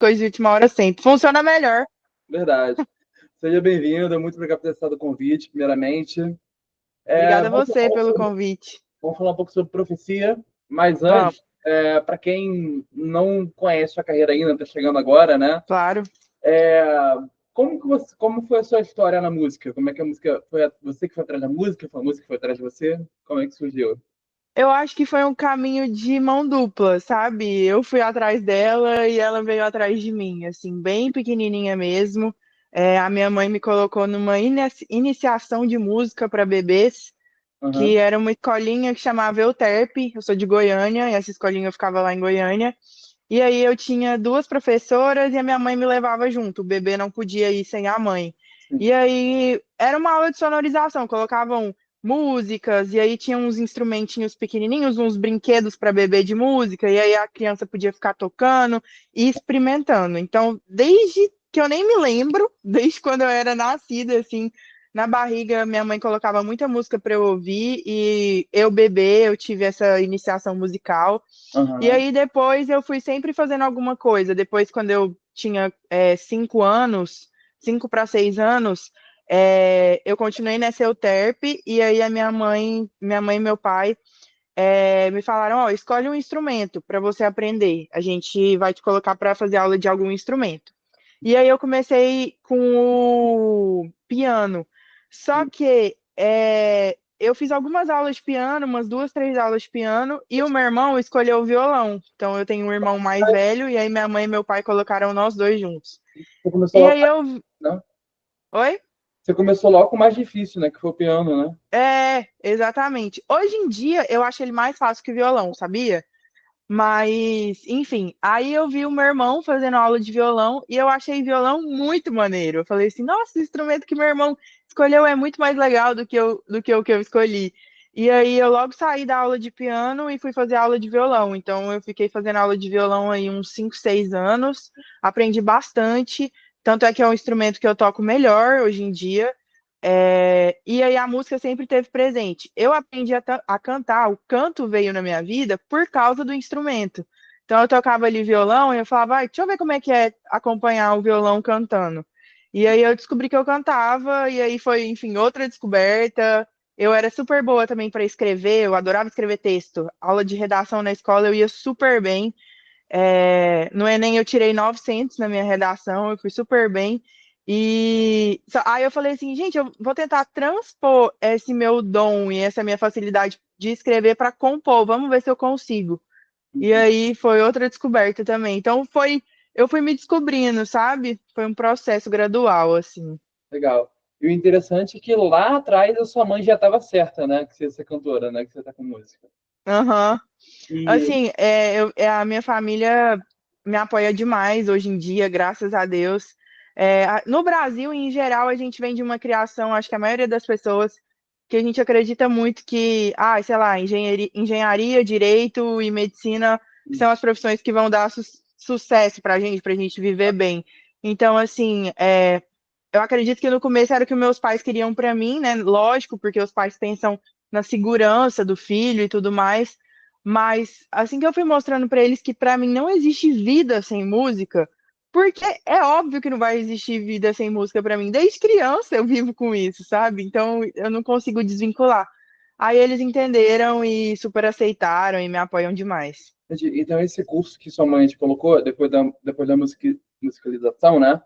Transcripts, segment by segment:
coisa de última hora sempre. Funciona melhor. Verdade. Seja bem-vinda, muito obrigado por ter aceitado o convite, primeiramente. Obrigada a Vamos falar um você pouco pelo sobre, convite. vamos falar um pouco sobre profecia, mas Vamos, antes, para quem não conhece a carreira ainda, está chegando agora, né? claro. É, como foi a sua história na música? Como é que a música foi? Você que foi atrás da música? Foi a música que foi atrás de você? Como é que surgiu? Eu acho que foi um caminho de mão dupla, sabe? Eu fui atrás dela e ela veio atrás de mim, assim, bem pequenininha mesmo. A minha mãe me colocou numa iniciação de música para bebês, que Aham, era uma escolinha que chamava Euterpe. Eu sou de Goiânia, e essa escolinha eu ficava lá em Goiânia. E aí eu tinha duas professoras e a minha mãe me levava junto. O bebê não podia ir sem a mãe. sim. E aí era uma aula de sonorização, colocavam músicas, e aí tinha uns instrumentinhos pequenininhos, uns brinquedos para bebê de música, e aí a criança podia ficar tocando e experimentando. Então, desde que eu nem me lembro, desde quando eu era nascida, assim, na barriga, minha mãe colocava muita música para eu ouvir, e eu bebê, eu tive essa iniciação musical. E Aham, aí depois eu fui sempre fazendo alguma coisa. Depois, quando eu tinha 5 anos, 5 para 6 anos, eu continuei nessa Euterpe, e aí a minha mãe e meu pai me falaram, ó, escolhe um instrumento para você aprender. A gente vai te colocar para fazer aula de algum instrumento. E aí eu comecei com o piano. Só que eu fiz algumas aulas de piano, umas duas, três aulas de piano, e o meu irmão escolheu o violão. Então eu tenho um irmão mais velho, e aí minha mãe e meu pai colocaram nós dois juntos. Você começou E logo, aí eu. né? Oi? Você começou logo com o mais difícil, né? Que foi o piano, né? Exatamente. Hoje em dia eu acho ele mais fácil que o violão, sabia? Mas, enfim, aí eu vi o meu irmão fazendo aula de violão e eu achei violão muito maneiro. Eu falei assim, nossa, o instrumento que meu irmão escolheu é muito mais legal do que o que eu escolhi. E aí eu logo saí da aula de piano e fui fazer aula de violão. Então eu fiquei fazendo aula de violão aí uns 5, 6 anos, aprendi bastante, tanto é que é um instrumento que eu toco melhor hoje em dia. E aí a música sempre esteve presente. Eu aprendi a cantar, o canto veio na minha vida por causa do instrumento. Então eu tocava ali violão e eu falava, vai, deixa eu ver como é que é acompanhar o violão cantando. E aí eu descobri que eu cantava, e aí foi, enfim, outra descoberta. Eu era super boa também para escrever, eu adorava escrever texto. Aula de redação na escola eu ia super bem. No Enem eu tirei 900 na minha redação, eu fui super bem. Aí eu falei assim, gente, eu vou tentar transpor esse meu dom e essa minha facilidade de escrever para compor, vamos ver se eu consigo. E Uhum, aí foi outra descoberta também. Então eu fui me descobrindo, sabe? Foi um processo gradual, assim. legal. E o interessante é que lá atrás a sua mãe já estava certa, né? Que você ia ser cantora, né? Que você tá com música. Aham. E Assim, a minha família me apoia demais hoje em dia, graças a Deus. No Brasil, em geral, a gente vem de uma criação, acho que a maioria das pessoas, que a gente acredita muito que, sei lá, engenharia, direito e medicina são as profissões que vão dar sucesso para a gente viver bem. Então, assim, eu acredito que no começo era o que meus pais queriam para mim, né? Lógico, porque os pais pensam na segurança do filho e tudo mais. Mas assim que eu fui mostrando para eles que para mim não existe vida sem música, porque é óbvio que não vai existir vida sem música para mim. Desde criança eu vivo com isso, sabe? Então eu não consigo desvincular. Aí eles entenderam e super aceitaram e me apoiam demais. então esse curso que sua mãe te colocou, depois da musicalização, né?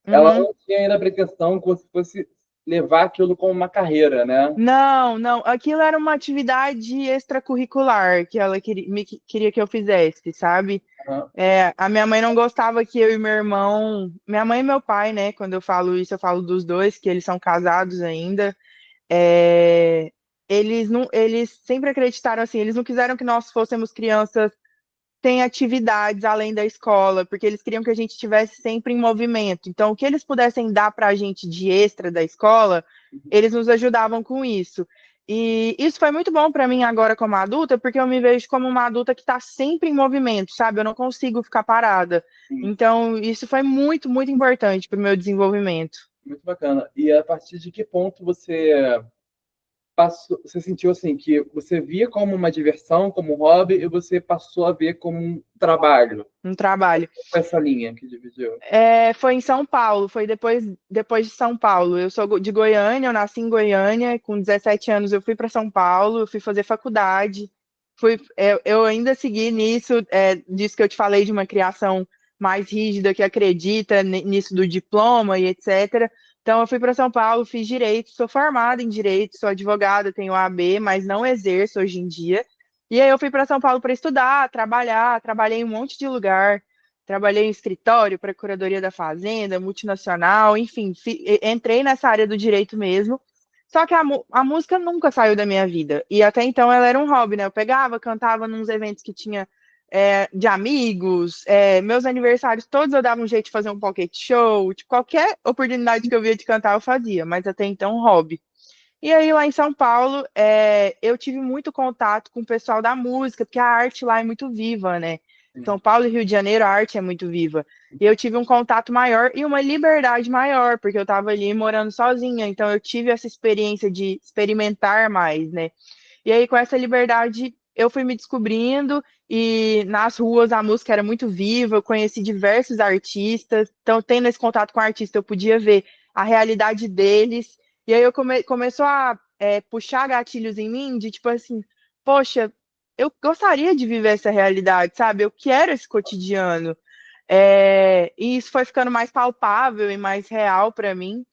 Ela Uhum. não tinha ainda a pretensão que você fosse levar aquilo como uma carreira, né? Não, não. Aquilo era uma atividade extracurricular que ela queria que eu fizesse, sabe? Aham, A minha mãe não gostava que eu e meu irmão, minha mãe e meu pai, né? Quando eu falo isso, eu falo dos dois, que eles são casados ainda. É, eles sempre acreditaram assim, eles não quiseram que nós fôssemos crianças sem atividades além da escola, porque eles queriam que a gente estivesse sempre em movimento. Então, o que eles pudessem dar para a gente de extra da escola, eles nos ajudavam com isso. E isso foi muito bom para mim agora como adulta, porque eu me vejo como uma adulta que está sempre em movimento, sabe? Eu não consigo ficar parada. sim, Então, isso foi muito, muito importante para o meu desenvolvimento. muito bacana. E a partir de que ponto você você sentiu assim que você via como uma diversão, como um hobby, e você passou a ver como um trabalho? Um trabalho. Qual essa linha que dividiu? Foi em São Paulo, foi depois de São Paulo. Eu sou de Goiânia, eu nasci em Goiânia, com 17 anos eu fui para São Paulo, eu fui fazer faculdade. Eu ainda segui nisso, disso que eu te falei, de uma criação mais rígida, que acredita nisso do diploma e etc. Então, eu fui para São Paulo, fiz direito, sou formada em direito, sou advogada, tenho AB, mas não exerço hoje em dia. E aí eu fui para São Paulo para estudar, trabalhar, trabalhei em um monte de lugar. Trabalhei em escritório, Procuradoria da Fazenda, multinacional, enfim, entrei nessa área do direito mesmo. Só que a música nunca saiu da minha vida. E até então ela era um hobby, né? Eu pegava, cantava nos eventos que tinha de amigos, meus aniversários todos eu dava um jeito de fazer um pocket show, tipo, qualquer oportunidade que eu via de cantar eu fazia, mas até então hobby. E aí lá em São Paulo eu tive muito contato com o pessoal da música, porque a arte lá é muito viva, né? São Paulo e Rio de Janeiro, a arte é muito viva. E eu tive um contato maior e uma liberdade maior, porque eu estava ali morando sozinha, então eu tive essa experiência de experimentar mais, né? E aí, com essa liberdade, eu fui me descobrindo, e nas ruas a música era muito viva, eu conheci diversos artistas, então, tendo esse contato com o artista, eu podia ver a realidade deles, e aí começou a puxar gatilhos em mim, de tipo assim, poxa, eu gostaria de viver essa realidade, sabe? Eu quero esse cotidiano. E isso foi ficando mais palpável e mais real para mim.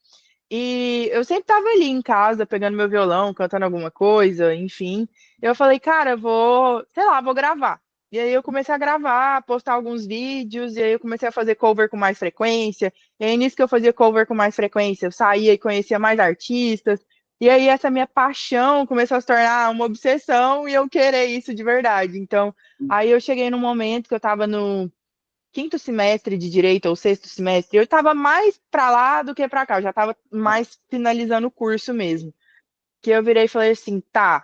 E eu sempre tava ali em casa, pegando meu violão, cantando alguma coisa, enfim. Eu falei, cara, vou, sei lá, vou gravar. E aí eu comecei a gravar, postar alguns vídeos, e aí eu comecei a fazer cover com mais frequência. E aí nisso que eu fazia cover com mais frequência, eu saía e conhecia mais artistas. E aí essa minha paixão começou a se tornar uma obsessão e eu querer isso de verdade. Então, aí eu cheguei num momento que eu tava no quinto semestre de direito ou sexto semestre, eu estava mais para lá do que para cá, eu já estava mais finalizando o curso mesmo. Que eu virei e falei assim, tá,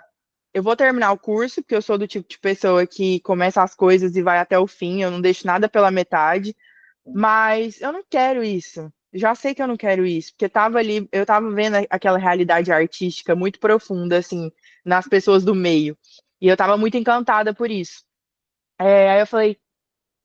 eu vou terminar o curso, porque eu sou do tipo de pessoa que começa as coisas e vai até o fim, eu não deixo nada pela metade, mas eu não quero isso. Já sei que eu não quero isso, porque tava ali, eu tava vendo aquela realidade artística muito profunda, assim, nas pessoas do meio. E eu tava muito encantada por isso. Aí eu falei,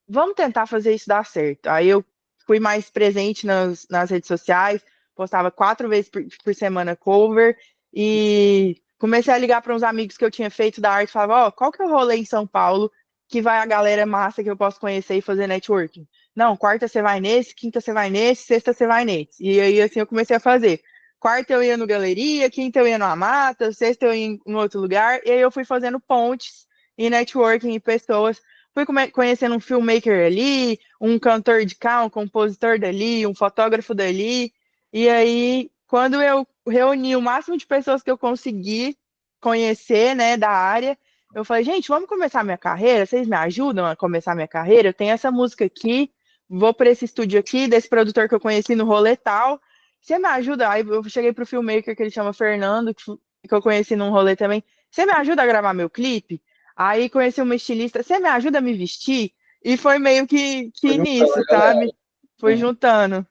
vamos tentar fazer isso dar certo. Aí eu fui mais presente nas redes sociais, postava 4 vezes por semana cover e comecei a ligar para uns amigos que eu tinha feito da arte, falava, ó, qual que é o rolê em São Paulo que vai a galera massa que eu posso conhecer e fazer networking? Não, quarta você vai nesse, quinta você vai nesse, sexta você vai nesse. E aí assim eu comecei a fazer. Quarta eu ia no Galeria, quinta eu ia no Amata, sexta eu ia em outro lugar, e aí eu fui fazendo pontes e networking e pessoas. Fui conhecendo um filmmaker ali, um cantor de cá, um compositor dali, um fotógrafo dali. E aí, quando eu reuni o máximo de pessoas que eu consegui conhecer, né, da área, eu falei, gente, vamos começar minha carreira? Vocês me ajudam a começar minha carreira? Eu tenho essa música aqui, vou para esse estúdio aqui, desse produtor que eu conheci no rolê tal. Você me ajuda? Aí eu cheguei pro filmmaker que ele chama Fernando, que eu conheci num rolê também. Você me ajuda a gravar meu clipe? Aí conheci uma estilista, você me ajuda a me vestir? E foi meio Foi que juntando nisso, a galera. sabe? Foi Uhum. juntando.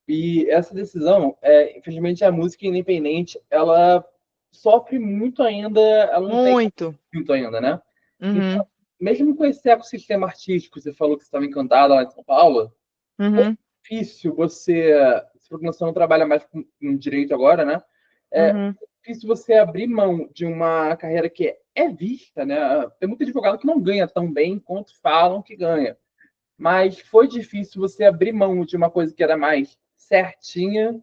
E essa decisão, infelizmente, a música independente, ela sofre muito ainda, ela não tem Muito. muito ainda, né? Uhum, Então, mesmo com esse ecossistema artístico, você falou que você estava encantada lá em São Paulo, uhum, difícil se você não trabalha mais com direito agora, né? É uhum. difícil você abrir mão de uma carreira que é vista, né? Tem muito advogado que não ganha tão bem quanto falam que ganha. Mas foi difícil você abrir mão de uma coisa que era mais certinha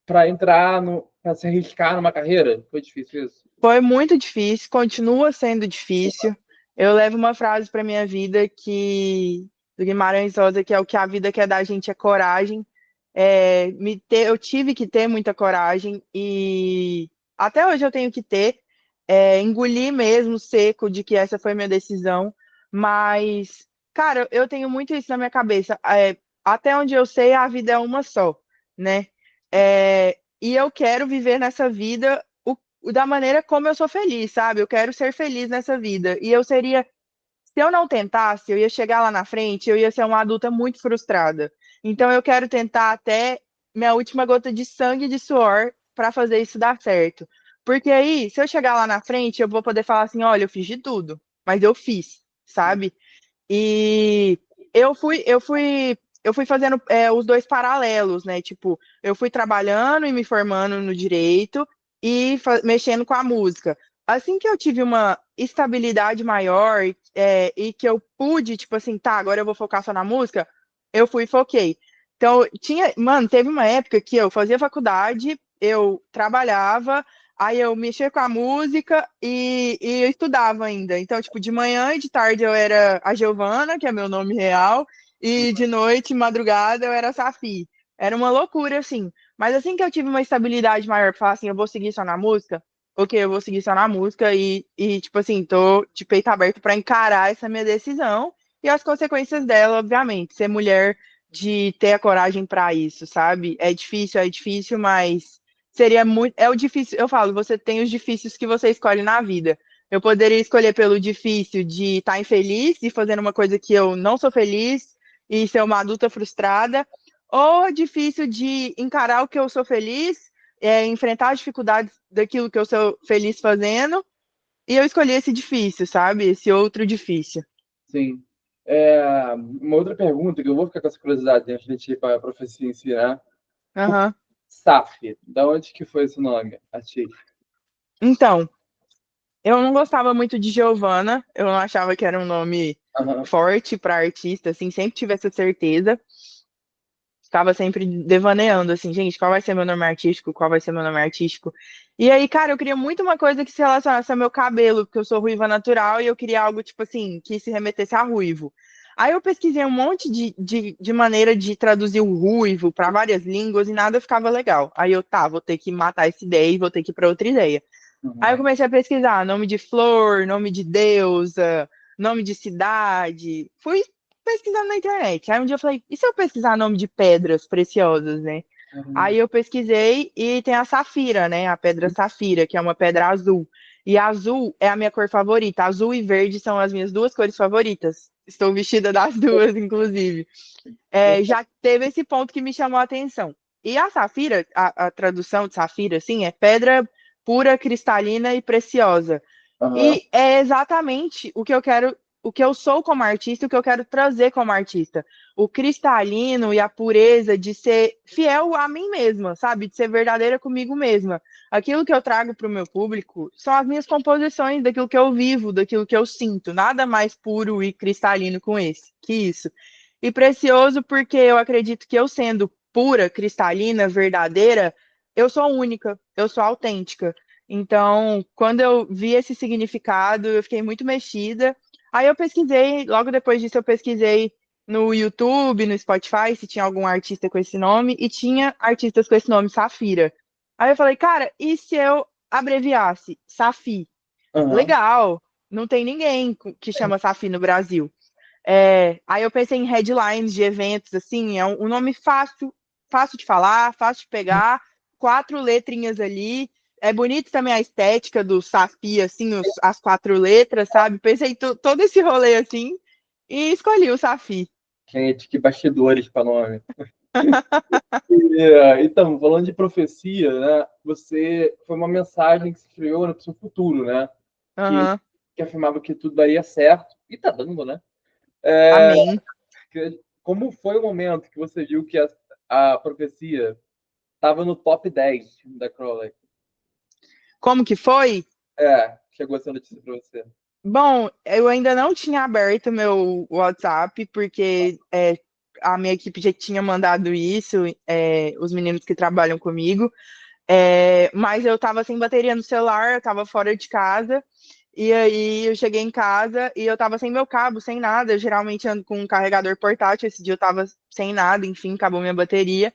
para entrar no, para se arriscar numa carreira? Foi difícil isso? Foi muito difícil, continua sendo difícil. Eu levo uma frase para minha vida que do Guimarães Rosa, que é o que a vida quer da gente é coragem. Eu tive que ter muita coragem e até hoje eu tenho que ter, engolir mesmo seco de que essa foi minha decisão. Mas, cara, eu tenho muito isso na minha cabeça. Até onde eu sei, a vida é uma só, né? E eu quero viver nessa vida da maneira como eu sou feliz, sabe? Eu quero ser feliz nessa vida. E eu seria, se eu não tentasse, eu ia chegar lá na frente, eu ia ser uma adulta muito frustrada. Então eu quero tentar até minha última gota de sangue e de suor para fazer isso dar certo. Porque aí, se eu chegar lá na frente, eu vou poder falar assim, olha, eu fiz de tudo, mas eu fiz, sabe? E eu fui fazendo os dois paralelos, né? Tipo, eu fui trabalhando e me formando no direito e mexendo com a música. Assim que eu tive uma estabilidade maior e que eu pude, tipo assim, tá, agora eu vou focar só na música, eu fui e foquei. Então, mano, teve uma época que eu fazia faculdade, eu trabalhava, aí eu mexia com a música e eu estudava ainda. Então, tipo, de manhã e de tarde eu era a Giovana, que é meu nome real, e de noite, madrugada, eu era a Safi. Era uma loucura, assim. Mas assim que eu tive uma estabilidade maior pra falar assim, eu vou seguir só na música, ok, eu vou seguir só na música tipo assim, tô de peito aberto pra encarar essa minha decisão e as consequências dela, obviamente. Ser mulher de ter a coragem pra isso, sabe? É difícil, mas seria muito. É o difícil, eu falo, você tem os difíceis que você escolhe na vida. Eu poderia escolher pelo difícil de estar infeliz e fazendo uma coisa que eu não sou feliz e ser uma adulta frustrada, ou difícil de encarar o que eu sou feliz, enfrentar as dificuldades daquilo que eu sou feliz fazendo, e eu escolhi esse difícil, sabe? Esse outro difícil. Sim. Uma outra pergunta que eu vou ficar com essa curiosidade antes de a gente ir para a profecia em si, né? Por Aham. Saf, da onde que foi esse nome artístico? Então, eu não gostava muito de Giovanna, eu não achava que era um nome Aham. forte para artista, assim, sempre tive essa certeza. Ficava sempre devaneando, assim, gente, qual vai ser meu nome artístico? Qual vai ser meu nome artístico? E aí, cara, eu queria muito uma coisa que se relacionasse ao meu cabelo, porque eu sou ruiva natural e eu queria algo, tipo assim, que se remetesse a ruivo. Aí eu pesquisei um monte de maneira de traduzir o ruivo para várias línguas e nada ficava legal. Aí eu, tá, vou ter que matar essa ideia e vou ter que ir para outra ideia. Aí eu Aham. comecei a pesquisar nome de flor, nome de deusa, nome de cidade. Fui pesquisando na internet. Aí um dia eu falei, e se eu pesquisar nome de pedras preciosas, né? Aham. Aí eu pesquisei e tem a safira, né? A pedra safira, que é uma pedra azul. E azul é a minha cor favorita. Azul e verde são as minhas duas cores favoritas. Estou vestida das duas, inclusive. Já teve esse ponto que me chamou a atenção. E a safira, a tradução de safira, assim, é pedra pura, cristalina e preciosa. Aham. E é exatamente o que eu quero, o que eu sou como artista, o que eu quero trazer como artista. O cristalino e a pureza de ser fiel a mim mesma, sabe? De ser verdadeira comigo mesma. Aquilo que eu trago para o meu público são as minhas composições, daquilo que eu vivo, daquilo que eu sinto. Nada mais puro e cristalino que isso. E precioso porque eu acredito que eu sendo pura, cristalina, verdadeira, eu sou única, eu sou autêntica. Então, quando eu vi esse significado, eu fiquei muito mexida. Aí eu pesquisei, logo depois disso eu pesquisei no YouTube, no Spotify, se tinha algum artista com esse nome, e tinha artistas com esse nome, Safira. Aí eu falei, cara, e se eu abreviasse Safi? Aham. Legal, não tem ninguém que chama Safi no Brasil. Aí eu pensei em headlines de eventos, assim, é um nome fácil, fácil de falar, fácil de pegar, quatro letrinhas ali. É bonito também a estética do Safi, assim, as quatro letras, sabe? Pensei em todo esse rolê assim e escolhi o Safi. Gente, que bastidores para nome. Então, falando de profecia, né? Você foi uma mensagem que se criou no seu futuro, né? Que, Aham, que afirmava que tudo daria certo e tá dando, né? amém. Como foi o momento que você viu que a profecia estava no top 10 da Crowley? Como que foi? Chegou essa notícia para você. Bom, eu ainda não tinha aberto meu WhatsApp, porque a minha equipe já tinha mandado isso, os meninos que trabalham comigo. Mas eu tava sem bateria no celular, eu tava fora de casa, e aí eu cheguei em casa e eu tava sem meu cabo, sem nada. Eu geralmente ando com um carregador portátil, esse dia eu tava sem nada, enfim, acabou minha bateria.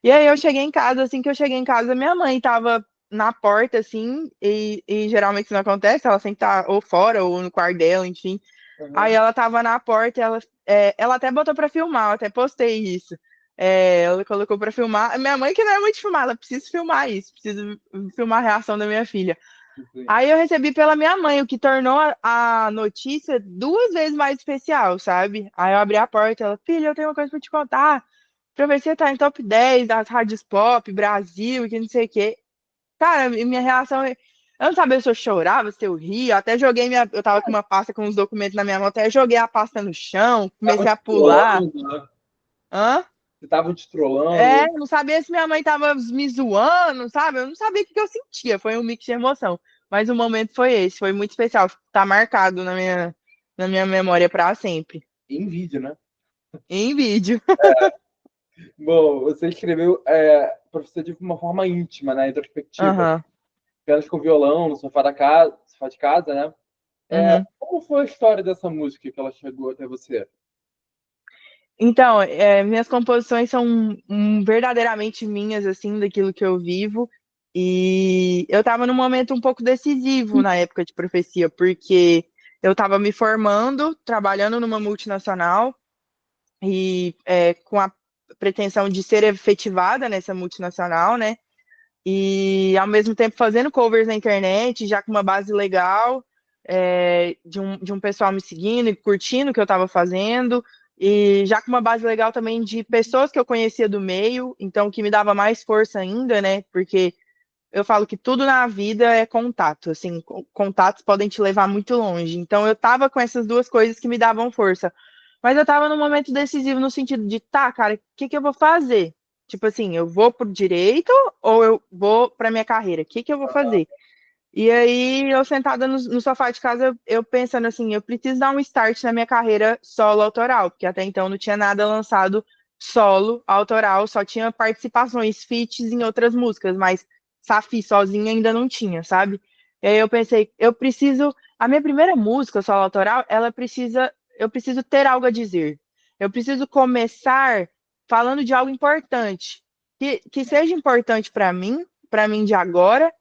E aí eu cheguei em casa, assim que eu cheguei em casa, minha mãe tava na porta, assim, e geralmente isso não acontece, ela sempre tá ou fora ou no quarto dela, enfim. Aí Uhum. ela tava na porta, ela até botou pra filmar, eu até postei isso. Ela colocou pra filmar. Minha mãe, que não é muito de filmar, ela precisa filmar isso, precisa filmar a reação da minha filha. Sim. Aí eu recebi pela minha mãe, o que tornou a notícia duas vezes mais especial, sabe? Aí eu abri a porta, ela, filha, eu tenho uma coisa pra te contar. Pra ver se você tá em top 10 das rádios pop, Brasil, que não sei o quê. Cara, minha reação. Eu não sabia se eu chorava, se eu ria. Até joguei minha. Eu tava com uma pasta com os documentos na minha mão, até joguei a pasta no chão, Estavam comecei a te pular. trollando, né? Hã? Você estavam te É, trollando. não sabia se minha mãe tava me zoando, sabe? Eu não sabia o que eu sentia. Foi um mix de emoção. Mas o momento foi esse, foi muito especial. Tá marcado na minha memória para sempre. Em vídeo, né? Em vídeo. Bom, você escreveu para você de uma forma íntima, né? Introspectiva. Aham. Apenas com violão, no sofá da casa, sofá de casa, né? Uhum. Como foi a história dessa música que ela chegou até você? Então, minhas composições são verdadeiramente minhas, assim, daquilo que eu vivo. E eu estava num momento um pouco decisivo na época de profecia, porque eu estava me formando, trabalhando numa multinacional e com a pretensão de ser efetivada nessa multinacional, né? E ao mesmo tempo fazendo covers na internet, já com uma base legal, de um pessoal me seguindo e curtindo o que eu estava fazendo, e já com uma base legal também de pessoas que eu conhecia do meio, então que me dava mais força ainda, né? Porque eu falo que tudo na vida é contato, assim, contatos podem te levar muito longe. Então eu tava com essas duas coisas que me davam força. Mas eu tava num momento decisivo no sentido de, tá, cara, o que que eu vou fazer? Tipo assim, eu vou pro direito ou eu vou pra minha carreira? O que que eu vou fazer? E aí, eu sentada no sofá de casa, eu pensando assim, eu preciso dar um start na minha carreira solo autoral, porque até então não tinha nada lançado solo autoral, só tinha participações, feats em outras músicas, mas Safi sozinha ainda não tinha, sabe? E aí eu pensei, eu preciso, a minha primeira música solo autoral, eu preciso ter algo a dizer. Eu preciso começar falando de algo importante, que seja importante para mim de agora,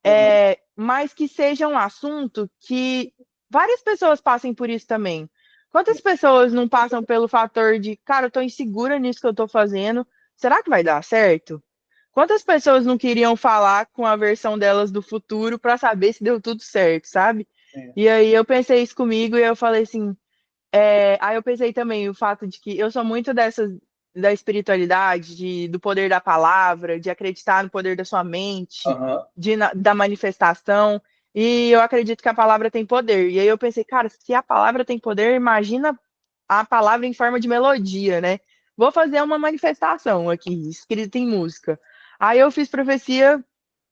Aham. mas que seja um assunto que várias pessoas passem por isso também. Quantas pessoas não passam pelo fator de, cara, eu tô insegura nisso que eu tô fazendo, será que vai dar certo? Quantas pessoas não queriam falar com a versão delas do futuro para saber se deu tudo certo, sabe? É. E aí eu pensei isso comigo e eu falei assim, aí eu pensei também o fato de que eu sou muito dessas da espiritualidade, do poder da palavra, de acreditar no poder da sua mente, Aham. da manifestação. E eu acredito que a palavra tem poder. E aí eu pensei, cara, se a palavra tem poder, imagina a palavra em forma de melodia, né? Vou fazer uma manifestação aqui, escrita em música. Aí eu fiz profecia,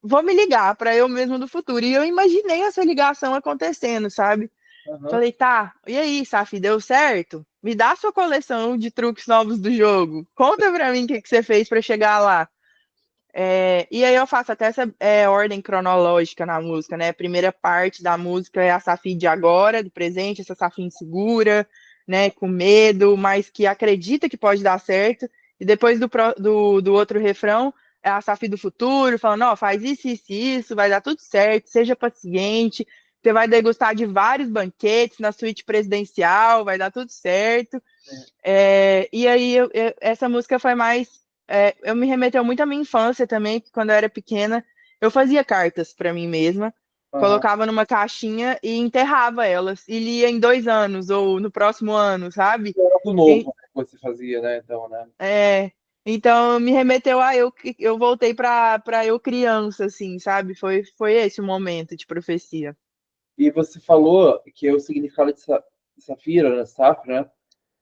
vou me ligar para eu mesmo do futuro. E eu imaginei essa ligação acontecendo, sabe? Aham. Falei, tá, e aí, Safi, deu certo? Me dá sua coleção de truques novos do jogo. Conta pra mim o que você fez pra chegar lá. E aí eu faço até essa ordem cronológica na música, né? A primeira parte da música é a Safi de agora, do presente, essa Safi insegura, né? Com medo, mas que acredita que pode dar certo. E depois do outro refrão é a Safi do futuro, falando, ó, faz isso, isso, isso, vai dar tudo certo, seja paciente, você vai degustar de vários banquetes na suíte presidencial, vai dar tudo certo. E aí, essa música foi mais. Eu me remeteu muito à minha infância também, que quando eu era pequena, eu fazia cartas para mim mesma, Aham. colocava numa caixinha e enterrava elas, e lia em 2 anos ou no próximo ano, sabe? Algo E, novo, né, que você fazia, né? Então, né? é, então, me remeteu a eu voltei para eu criança, assim, sabe? Foi esse o momento de profecia. E você falou que o significado de Safira, né? Safra, né?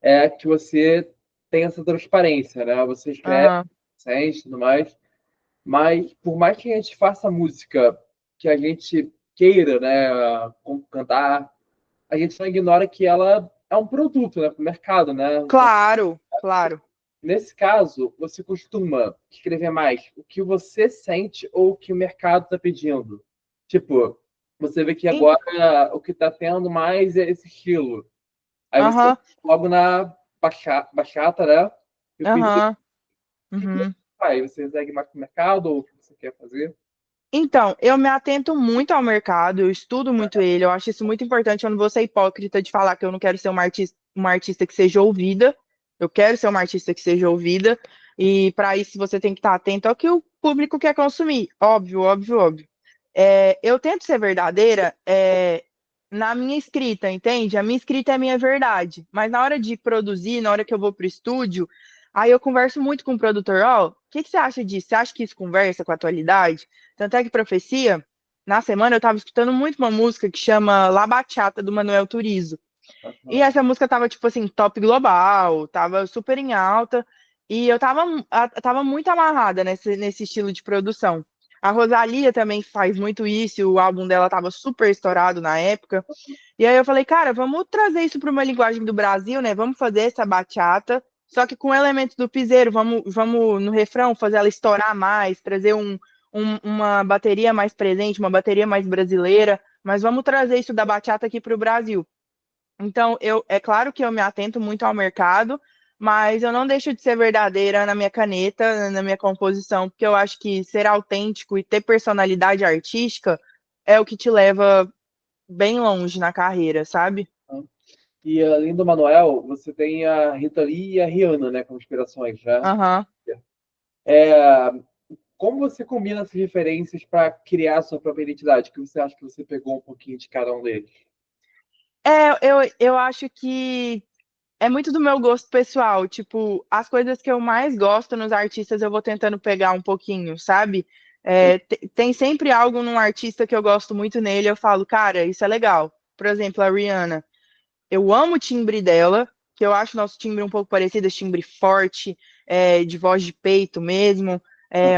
É que você tem essa transparência, né? Você escreve, Aham. sente e tudo mais, mas por mais que a gente faça música que a gente queira, né, cantar, a gente não ignora que ela é um produto, né, para o mercado, né? Claro, claro. Nesse caso, você costuma escrever mais o que você sente ou o que o mercado está pedindo? Tipo, você vê que Em- agora o que está tendo mais é esse estilo. Aí você Aham, logo na bachata, né? E o que aham. você Uhum. faz? Você segue mais para o mercado ou o que você quer fazer? Então, eu me atento muito ao mercado, eu estudo muito ele, eu acho isso muito importante. Eu não vou ser hipócrita de falar que eu não quero ser uma artista que seja ouvida, eu quero ser uma artista que seja ouvida, e para isso você tem que estar atento ao que o público quer consumir. Óbvio, óbvio, óbvio. Eu tento ser verdadeira, na minha escrita, entende? A minha escrita é a minha verdade, mas na hora de produzir, na hora que eu vou para o estúdio, aí eu converso muito com o produtor, ó, o que que você acha disso? Você acha que isso conversa com a atualidade? Tanto é que Profecia, na semana eu tava escutando muito uma música que chama La Bachata, do Manuel Turizo. E Aham. essa música tava, tipo assim, top global, tava super em alta, e eu tava muito amarrada nesse estilo de produção. A Rosalía também faz muito isso, e o álbum dela tava super estourado na época. E aí eu falei, cara, vamos trazer isso para uma linguagem do Brasil, né? Vamos fazer essa bachata, só que com elementos do piseiro, vamos no refrão fazer ela estourar mais, trazer uma bateria mais presente, uma bateria mais brasileira, mas vamos trazer isso da bachata aqui para o Brasil. Então, é claro que eu me atento muito ao mercado, mas eu não deixo de ser verdadeira na minha caneta, na minha composição, porque eu acho que ser autêntico e ter personalidade artística é o que te leva bem longe na carreira, sabe? E além do Manuel, você tem a Rita Lee e a Rihanna, né, como inspirações, né? Aham. É, como você combina essas referências para criar a sua própria identidade? Que você acha que você pegou um pouquinho de cada um deles? Eu acho que é muito do meu gosto pessoal. Tipo, as coisas que eu mais gosto nos artistas eu vou tentando pegar um pouquinho, sabe? Tem sempre algo num artista que eu gosto muito nele, eu falo, cara, isso é legal. Por exemplo, a Rihanna. Eu amo o timbre dela, que eu acho nosso timbre um pouco parecido, esse timbre forte, de voz de peito mesmo,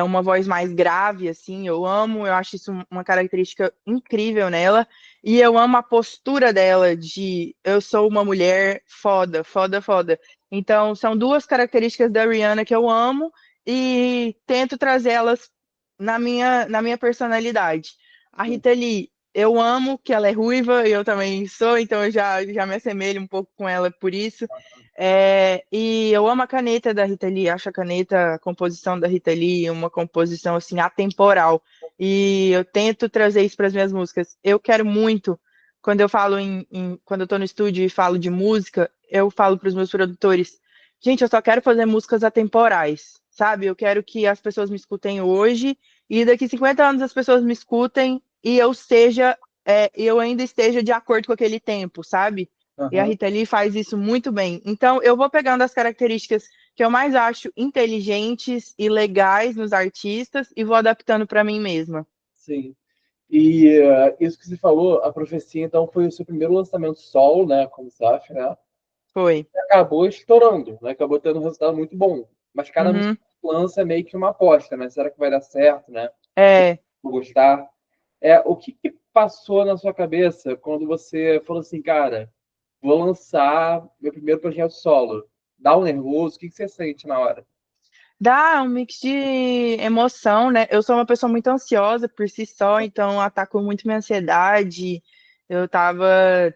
uma voz mais grave, assim, eu amo, eu acho isso uma característica incrível nela, e eu amo a postura dela de eu sou uma mulher foda, foda, foda. Então, são duas características da Rihanna que eu amo e tento trazê-las na minha personalidade. A Rita Lee, eu amo que ela é ruiva, e eu também sou, então eu já me assemelho um pouco com ela por isso. E eu amo a caneta da Rita Lee, acho a caneta, a composição da Rita Lee, uma composição assim atemporal. E eu tento trazer isso para as minhas músicas. Eu quero muito, quando eu falo quando eu estou no estúdio e falo de música, eu falo para os meus produtores, gente, eu só quero fazer músicas atemporais, sabe? Eu quero que as pessoas me escutem hoje e daqui 50 anos as pessoas me escutem e eu ainda esteja de acordo com aquele tempo, sabe? E a Aham. Rita Lee faz isso muito bem. Então, eu vou pegando as características que eu mais acho inteligentes e legais nos artistas e vou adaptando para mim mesma. Sim. E isso que você falou, a Profecia, então, foi o seu primeiro lançamento solo, né, como SAF, né? Foi. E acabou estourando, né? Acabou tendo um resultado muito bom. Mas cada música Uhum. que lança é meio que uma aposta, né? Será que vai dar certo, né? É, Vou gostar. O que que passou na sua cabeça quando você falou assim, cara, vou lançar meu primeiro projeto solo? Dá um nervoso? O que que você sente na hora? dá um mix de emoção, né? Eu sou uma pessoa muito ansiosa por si só, então atacou muito minha ansiedade. Eu tava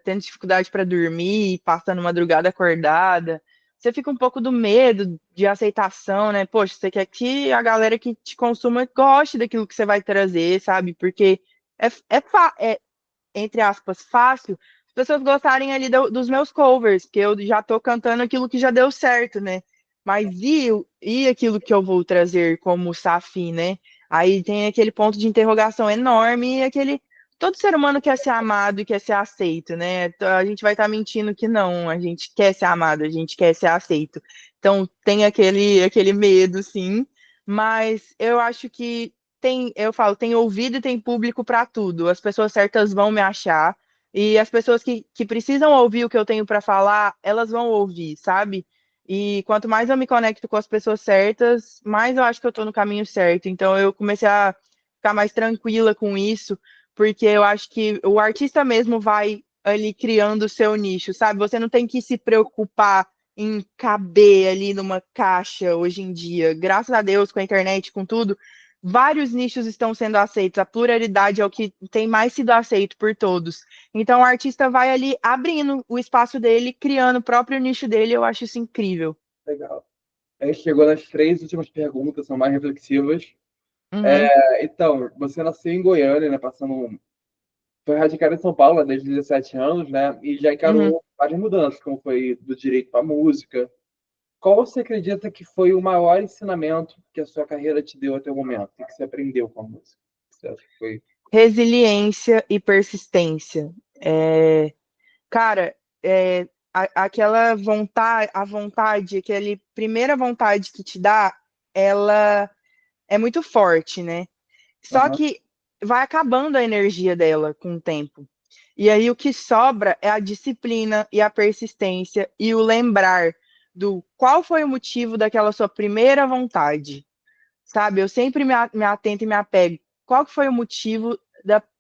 tendo dificuldade para dormir, passando madrugada acordada. Você fica um pouco do medo de aceitação, né? Poxa, você quer que a galera que te consuma goste daquilo que você vai trazer, sabe? Porque é, entre aspas, fácil as pessoas gostarem ali dos meus covers, que eu já tô cantando aquilo que já deu certo, né? Mas e aquilo que eu vou trazer como Safi, né? Aí tem aquele ponto de interrogação enorme e aquele. Todo ser humano quer ser amado e quer ser aceito, né? Então, a gente vai estar mentindo que não, a gente quer ser amado, a gente quer ser aceito. Então tem aquele medo, sim, mas eu acho que eu falo, tem ouvido e tem público para tudo. As pessoas certas vão me achar e as pessoas que precisam ouvir o que eu tenho para falar, elas vão ouvir, sabe? E quanto mais eu me conecto com as pessoas certas, mais eu acho que eu estou no caminho certo. Então eu comecei a ficar mais tranquila com isso, porque eu acho que o artista mesmo vai ali criando o seu nicho, sabe? Você não tem que se preocupar em caber ali numa caixa hoje em dia. Graças a Deus, com a internet, com tudo, vários nichos estão sendo aceitos, a pluralidade é o que tem mais sido aceito por todos. Então, o artista vai ali abrindo o espaço dele, criando o próprio nicho dele, eu acho isso incrível. Legal. A gente chegou nas três últimas perguntas, são mais reflexivas. Uhum, Então, você nasceu em Goiânia, né? Foi radicado em São Paulo, né, desde 17 anos, né? E já uhum. encarou várias mudanças, como foi do direito para a música. Qual você acredita que foi o maior ensinamento que a sua carreira te deu até o momento? O que você aprendeu com a música? Você acha que foi? Resiliência e persistência. Cara, aquela vontade, a vontade, aquela primeira vontade que te dá, ela é muito forte, né? Só Aham. que vai acabando a energia dela com o tempo. E aí o que sobra é a disciplina e a persistência e o lembrar do qual foi o motivo daquela sua primeira vontade, sabe? Eu sempre me atento e me apego. Qual que foi o motivo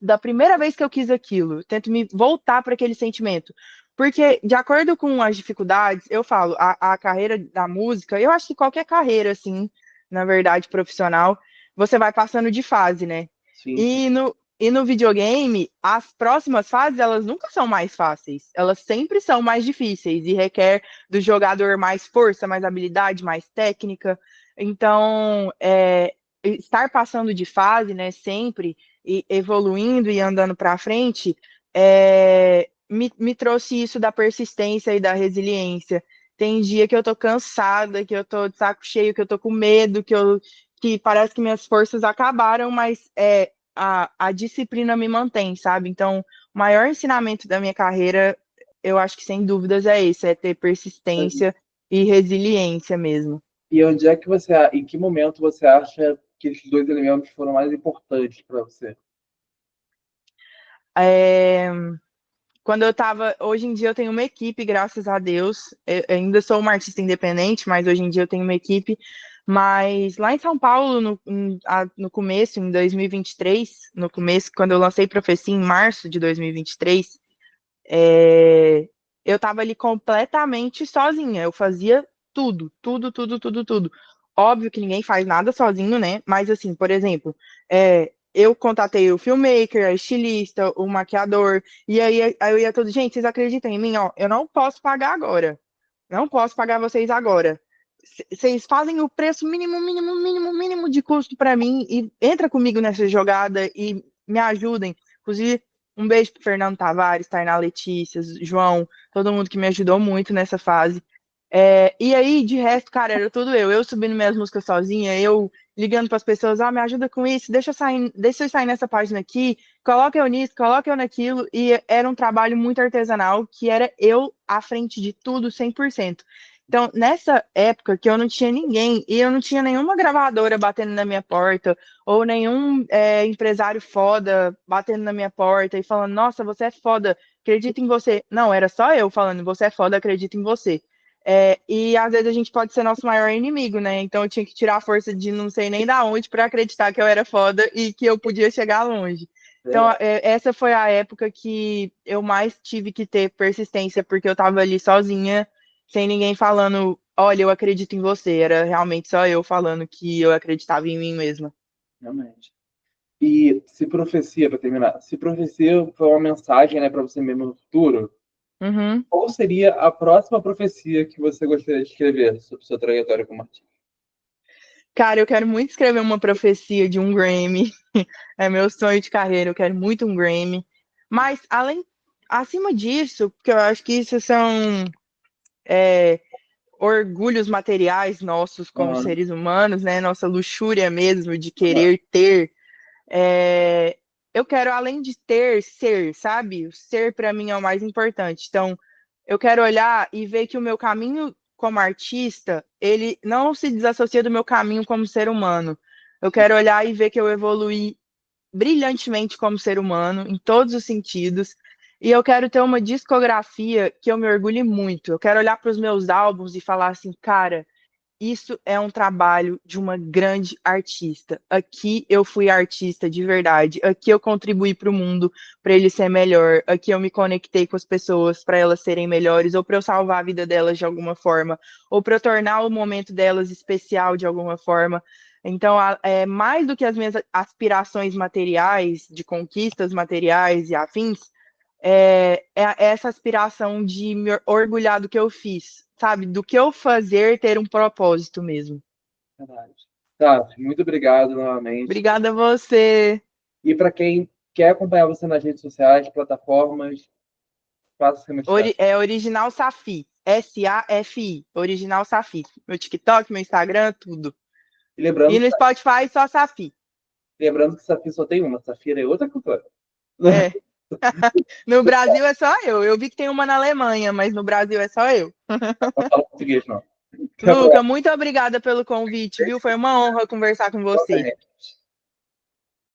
da primeira vez que eu quis aquilo? Eu tento me voltar para aquele sentimento. Porque, de acordo com as dificuldades, eu falo, a carreira da música, eu acho que qualquer carreira, assim, na verdade, profissional, você vai passando de fase, né? Sim, sim. E no videogame, as próximas fases, elas nunca são mais fáceis. Elas sempre são mais difíceis e requer do jogador mais força, mais habilidade, mais técnica. Então, estar passando de fase, né, sempre, e evoluindo e andando para frente, me trouxe isso da persistência e da resiliência. Tem dia que eu tô cansada, que eu tô de saco cheio, que eu tô com medo, que parece que minhas forças acabaram, mas a disciplina me mantém, sabe? Então, o maior ensinamento da minha carreira, eu acho que sem dúvidas é esse, é ter persistência e resiliência mesmo. E onde é que você, em que momento você acha que esses dois elementos foram mais importantes para você? É, quando eu estava, hoje em dia eu tenho uma equipe, graças a Deus. Eu ainda sou uma artista independente, mas hoje em dia eu tenho uma equipe. Mas lá em São Paulo, no começo, em 2023, no começo, quando eu lancei Profecia em março de 2023, eu estava ali completamente sozinha. Eu fazia tudo, tudo, tudo, tudo, tudo. Óbvio que ninguém faz nada sozinho, né? Mas assim, por exemplo, eu contatei o filmmaker, a estilista, o maquiador, e aí eu ia todo, gente, vocês acreditam em mim? Ó, eu não posso pagar agora. Não posso pagar vocês agora. Vocês fazem o preço mínimo, mínimo, mínimo, mínimo de custo para mim e entra comigo nessa jogada e me ajudem. Inclusive, um beijo pro Fernando Tavares, Tainá Letícia, João, todo mundo que me ajudou muito nessa fase. E aí, de resto, cara, era tudo eu. Eu subindo minhas músicas sozinha, eu ligando para as pessoas, me ajuda com isso, deixa eu sair nessa página aqui, coloca eu nisso, coloca eu naquilo. E era um trabalho muito artesanal, que era eu à frente de tudo, 100%. Então, nessa época que eu não tinha ninguém, e eu não tinha nenhuma gravadora batendo na minha porta, ou nenhum empresário foda batendo na minha porta e falando, nossa, você é foda, acredito em você. Não, era só eu falando, você é foda, acredito em você. E às vezes a gente pode ser nosso maior inimigo, né? Então eu tinha que tirar a força de não sei nem da onde para acreditar que eu era foda e que eu podia chegar longe. Então, Verdade. essa foi a época que eu mais tive que ter persistência, porque eu tava ali sozinha, sem ninguém falando, olha, eu acredito em você. Era realmente só eu falando que eu acreditava em mim mesma. Realmente. E se profecia, para terminar, se profecia foi uma mensagem, né, para você mesmo no futuro, Uhum. qual seria a próxima profecia que você gostaria de escrever sobre sua trajetória como artista? Cara, eu quero muito escrever uma profecia de um Grammy. É meu sonho de carreira, eu quero muito um Grammy. Mas, acima disso, porque eu acho que isso são orgulhos materiais nossos como Aham, seres humanos, né? Nossa luxúria mesmo de aham, querer ter. É, eu quero, além de ter, ser, sabe? O ser para mim é o mais importante. Então, eu quero olhar e ver que o meu caminho como artista, ele não se desassocia do meu caminho como ser humano. Eu sim, quero olhar e ver que eu evoluí brilhantemente como ser humano, em todos os sentidos. E eu quero ter uma discografia que eu me orgulhe muito. Eu quero olhar para os meus álbuns e falar assim, cara, isso é um trabalho de uma grande artista. Aqui eu fui artista de verdade. Aqui eu contribuí para o mundo para ele ser melhor. Aqui eu me conectei com as pessoas para elas serem melhores, ou para eu salvar a vida delas de alguma forma, ou para eu tornar o momento delas especial de alguma forma. Então, mais do que as minhas aspirações materiais, de conquistas materiais e afins, essa aspiração de me orgulhar do que eu fiz, sabe? Do que eu fazer ter um propósito mesmo. verdade. Tá, muito obrigado novamente. Obrigada a você. E para quem quer acompanhar você nas redes sociais, plataformas, faça essa mostrar. É Original Safi. Safi. Original Safi. Meu TikTok, meu Instagram, tudo. E E no Spotify, só Safi. lembrando que Safira só tem uma, Safira é outra cultura. É. No Brasil é só eu. Eu vi que tem uma na Alemanha, mas no Brasil é só eu. Não fala português, não. Até a Luca, próxima. muito obrigada pelo convite, viu? Foi uma honra conversar com você.